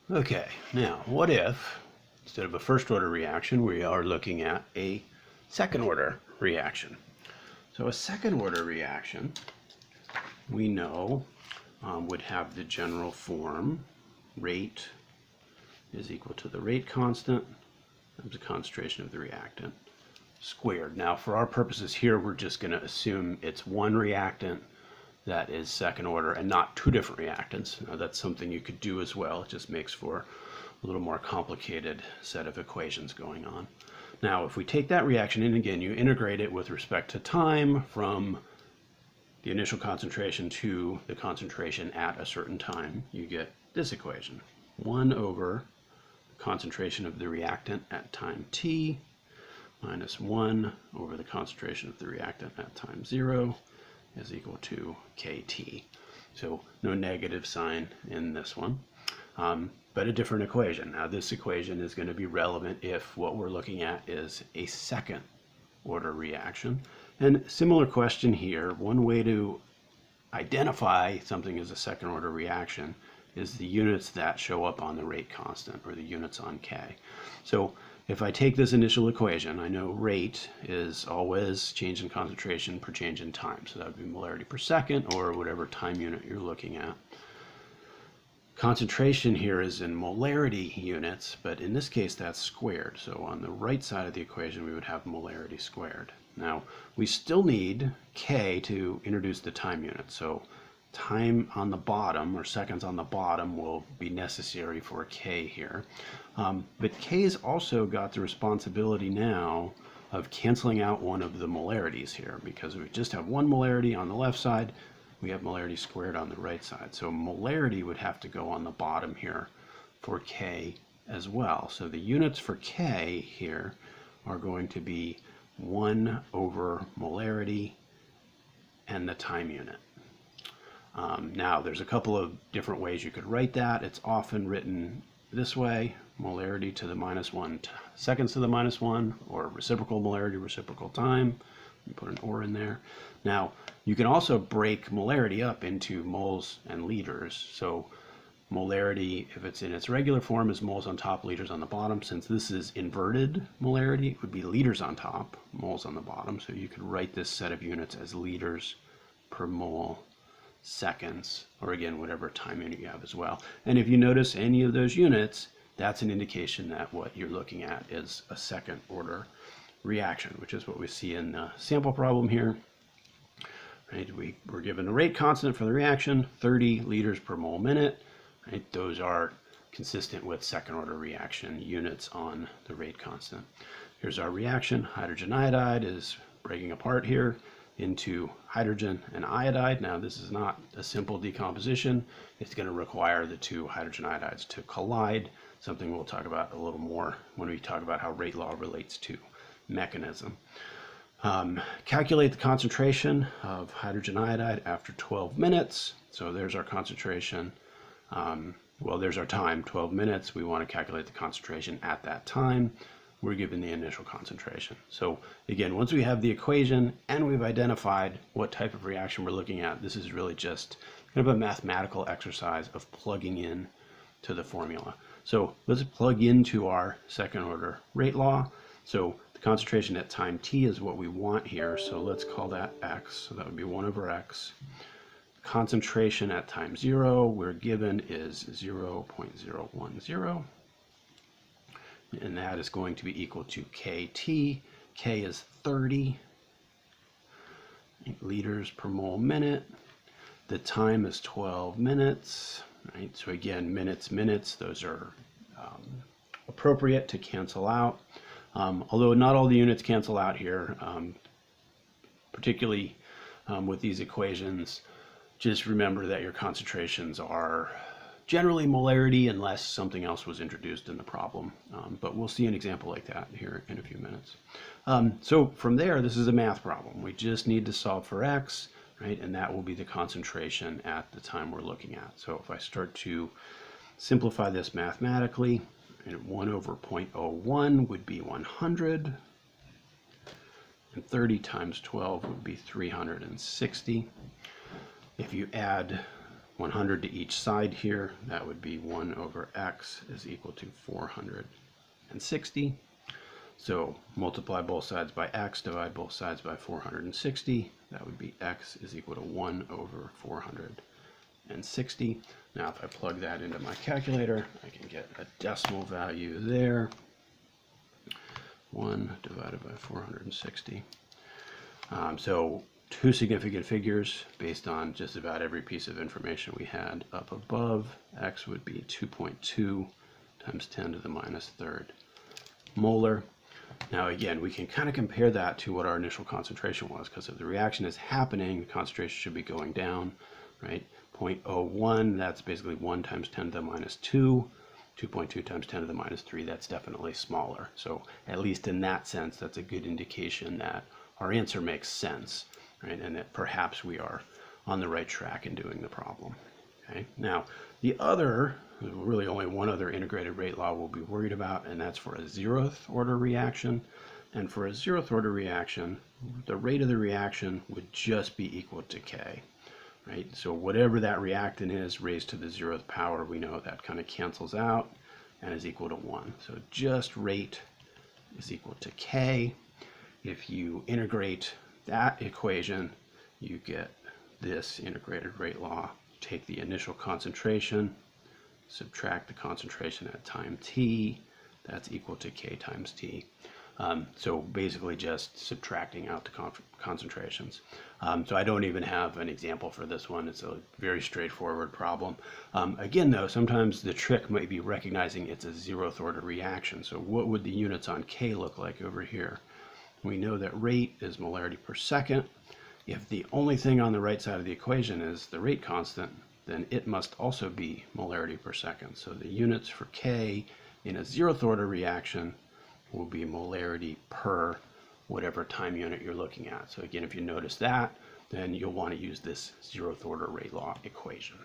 Okay, now what if instead of a first order reaction we are looking at a second order reaction? So a second order reaction we know would have the general form rate is equal to the rate constant times the concentration of the reactant squared. Now for our purposes here we're just going to assume it's one reactant that is second order and not two different reactants. Now that's something you could do as well. It just makes for a little more complicated set of equations going on. Now if we take that reaction and again you integrate it with respect to time from the initial concentration to the concentration at a certain time, you get this equation. 1 over the concentration of the reactant at time t minus 1 over the concentration of the reactant at time 0 is equal to kT. So no negative sign in this one, but a different equation. Now this equation is going to be relevant if what we're looking at is a second order reaction. And similar question here, one way to identify something as a second order reaction is the units that show up on the rate constant, or the units on K. So if I take this initial equation, I know rate is always change in concentration per change in time. So that would be molarity per second, or whatever time unit you're looking at. Concentration here is in molarity units, but in this case that's squared. So on the right side of the equation we would have molarity squared. Now we still need K to introduce the time unit. So time on the bottom, or seconds on the bottom, will be necessary for K here. But K's also got the responsibility now of canceling out one of the molarities here, because we just have one molarity on the left side, we have molarity squared on the right side. So molarity would have to go on the bottom here for K as well. So the units for K here are going to be 1 over molarity and the time unit. Now there's a couple of different ways you could write that. It's often written this way: molarity to the minus 1 seconds to the minus 1, or reciprocal molarity, reciprocal time. You put an or in there. Now you can also break molarity up into moles and liters. So molarity, if it's in its regular form, is moles on top, liters on the bottom. Since this is inverted molarity, it would be liters on top, moles on the bottom. So you could write this set of units as liters per mole seconds, or again whatever time unit you have as well. And if you notice any of those units, that's an indication that what you're looking at is a second order reaction, which is what we see in the sample problem here. Right, we're given a rate constant for the reaction, 30 liters per mole minute. Right, those are consistent with second order reaction units on the rate constant. Here's our reaction. Hydrogen iodide is breaking apart here into hydrogen and iodide. Now this is not a simple decomposition. It's going to require the two hydrogen iodides to collide, something we'll talk about a little more when we talk about how rate law relates to mechanism. Calculate the concentration of hydrogen iodide after 12 minutes. So there's our concentration. Well, there's our time, 12 minutes. We want to calculate the concentration at that time. We're given the initial concentration. So again, once we have the equation and we've identified what type of reaction we're looking at, this is really just kind of a mathematical exercise of plugging in to the formula. So let's plug into our second order rate law. So the concentration at time t is what we want here. So let's call that x. So that would be 1 over x. Concentration at time 0 we're given is 0.010. And that is going to be equal to kT. K is 30 liters per mole minute. The time is 12 minutes. Right? So again, minutes, those are appropriate to cancel out. Although not all the units cancel out here, particularly with these equations, just remember that your concentrations are generally molarity unless something else was introduced in the problem. But we'll see an example like that here in a few minutes. So from there, this is a math problem. We just need to solve for x, right? And that will be the concentration at the time we're looking at. So if I start to simplify this mathematically, 1 over 0.01 would be 100. And 30 times 12 would be 360. If you add 100 to each side here. That would be 1 over x is equal to 460. So multiply both sides by x, divide both sides by 460. That would be x is equal to 1 over 460. Now if I plug that into my calculator, I can get a decimal value there. 1 divided by 460. So two significant figures based on just about every piece of information we had up above. X would be 2.2 times 10 to the minus third molar. Now again, we can kind of compare that to what our initial concentration was, because if the reaction is happening, the concentration should be going down, right? 0.01, that's basically 1 times 10 to the minus 2. 2.2 times 10 to the minus 3, that's definitely smaller. So at least in that sense, that's a good indication that our answer makes sense, right? And that perhaps we are on the right track in doing the problem. Okay. Now, really only one other integrated rate law we'll be worried about, and that's for a 0th order reaction. And for a 0th order reaction, the rate of the reaction would just be equal to K, right? So whatever that reactant is raised to the 0th power, we know that kind of cancels out and is equal to 1. So just rate is equal to K. If you integrate that equation, you get this integrated rate law. Take the initial concentration, subtract the concentration at time t, that's equal to K times T. So basically just subtracting out the concentrations. So I don't even have an example for this one. It's a very straightforward problem. Again though, sometimes the trick might be recognizing it's a 0th order reaction. So what would the units on K look like over here? We know that rate is molarity per second. If the only thing on the right side of the equation is the rate constant, then it must also be molarity per second. So the units for K in a 0th order reaction will be molarity per whatever time unit you're looking at. So again, if you notice that, then you'll want to use this 0th order rate law equation.